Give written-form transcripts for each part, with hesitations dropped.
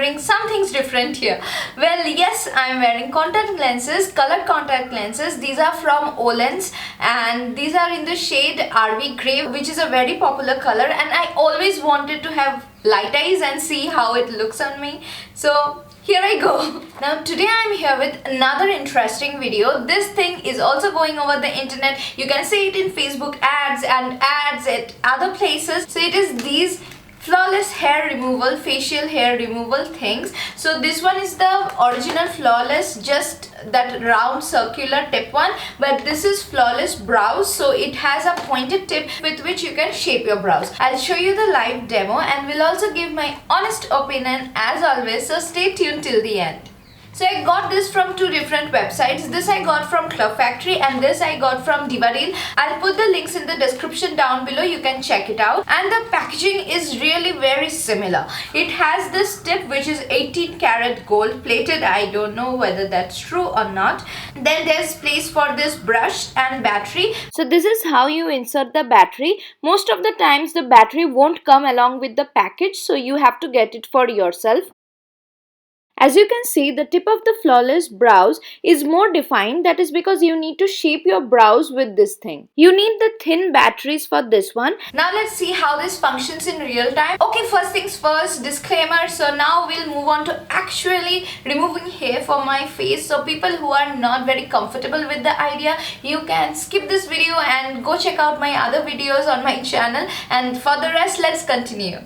wondering something's different here. Well, yes, I'm wearing contact lenses, colored contact lenses. These are from Olens and these are in the shade RV Grey, which is a very popular color, and I always wanted to have light eyes and see how it looks on me. So here I go. Now today I'm here with another interesting video. This thing is also going over the internet. You can see it in Facebook ads and ads at other places. So it is these flawless hair removal, facial hair removal things. So this one is the original flawless, just that round circular tip one, but this is flawless brows. So it has a pointed tip with which you can shape your brows. I'll show you the live demo and will also give my honest opinion as always, so stay tuned till the end. So I got this from two different websites. This I got from Club Factory and this I got from Divaril. I'll put the links in the description down below. You can check it out. And the packaging is really very similar. It has this tip which is 18 karat gold plated. I don't know whether that's true or not. Then there's place for this brush and battery. So this is how you insert the battery. Most of the times the battery won't come along with the package, so you have to get it for yourself. As you can see, the tip of the flawless brows is more defined. That is because you need to shape your brows with this thing. You need the thin batteries for this one. Now let's see how this functions in real time. Okay, first things first, disclaimer. So now we'll move on to actually removing hair from my face. So people who are not very comfortable with the idea, you can skip this video and go check out my other videos on my channel. And for the rest, let's continue.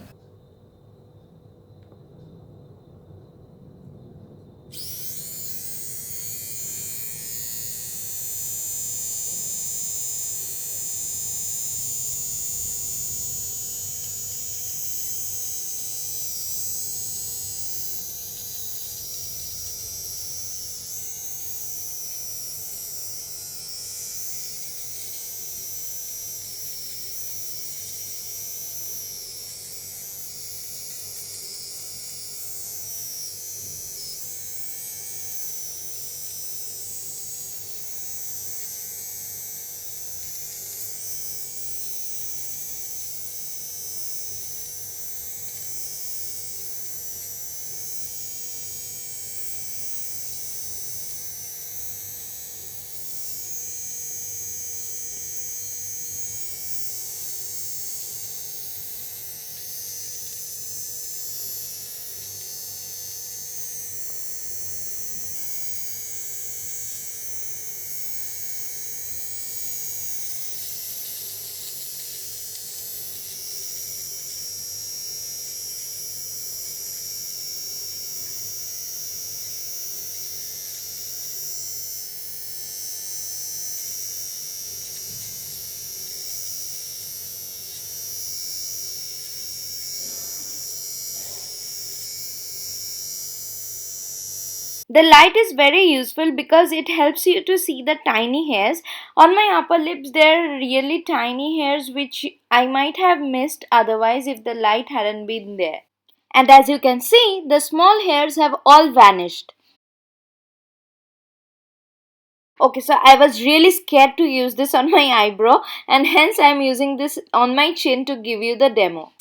The light is very useful because it helps you to see the tiny hairs. On my upper lips there are really tiny hairs which I might have missed otherwise if the light hadn't been there. And as you can see, the small hairs have all vanished. Okay, so I was really scared to use this on my eyebrow and hence I am using this on my chin to give you the demo.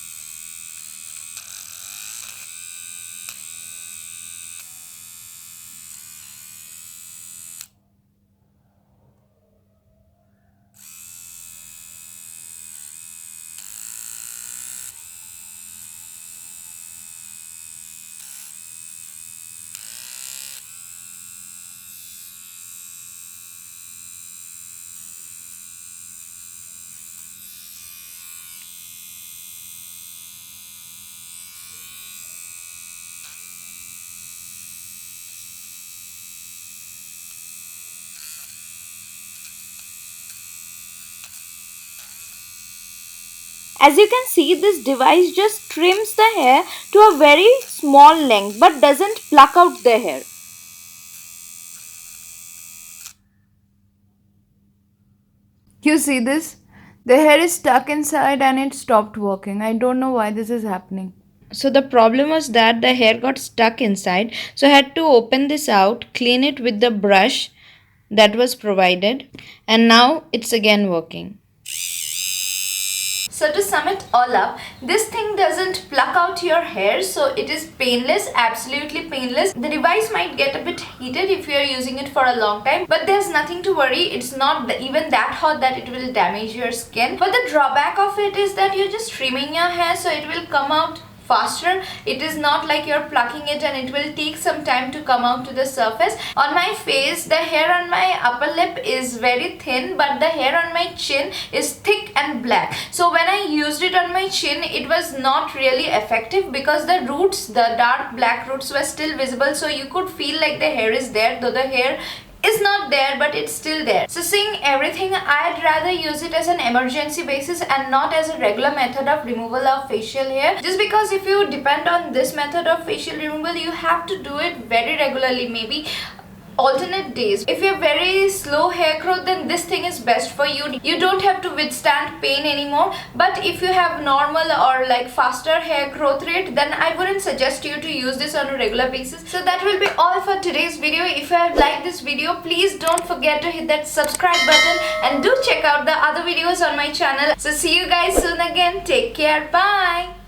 As you can see, this device just trims the hair to a very small length but doesn't pluck out the hair. You see this? The hair is stuck inside and it stopped working. I don't know why this is happening. So the problem was that the hair got stuck inside. So I had to open this out, clean it with the brush that was provided, and now it's again working. So to sum it all up, this thing doesn't pluck out your hair, so it is painless, absolutely painless. The device might get a bit heated if you are using it for a long time, but there's nothing to worry. It's not even that hot that it will damage your skin. But the drawback of it is that you're just trimming your hair, so it will come out faster. It is not like you're plucking it and it will take some time to come out to the surface. On my face, the hair on my upper lip is very thin, but the hair on my chin is thick and black. So when I used it on my chin, it was not really effective because the roots, the dark black roots, were still visible, so you could feel like the hair is there, though the hair is not there, but it's still there. So seeing everything, I'd rather use it as an emergency basis and not as a regular method of removal of facial hair, just because if you depend on this method of facial removal, you have to do it very regularly, maybe alternate days. If you're very slow hair growth, then this thing is best for you. You don't have to withstand pain anymore. But if you have normal or like faster hair growth rate, then I wouldn't suggest you to use this on a regular basis. So that will be all for today's video. If you have liked this video, please don't forget to hit that subscribe button and do check out the other videos on my channel. So see you guys soon again. Take care. Bye.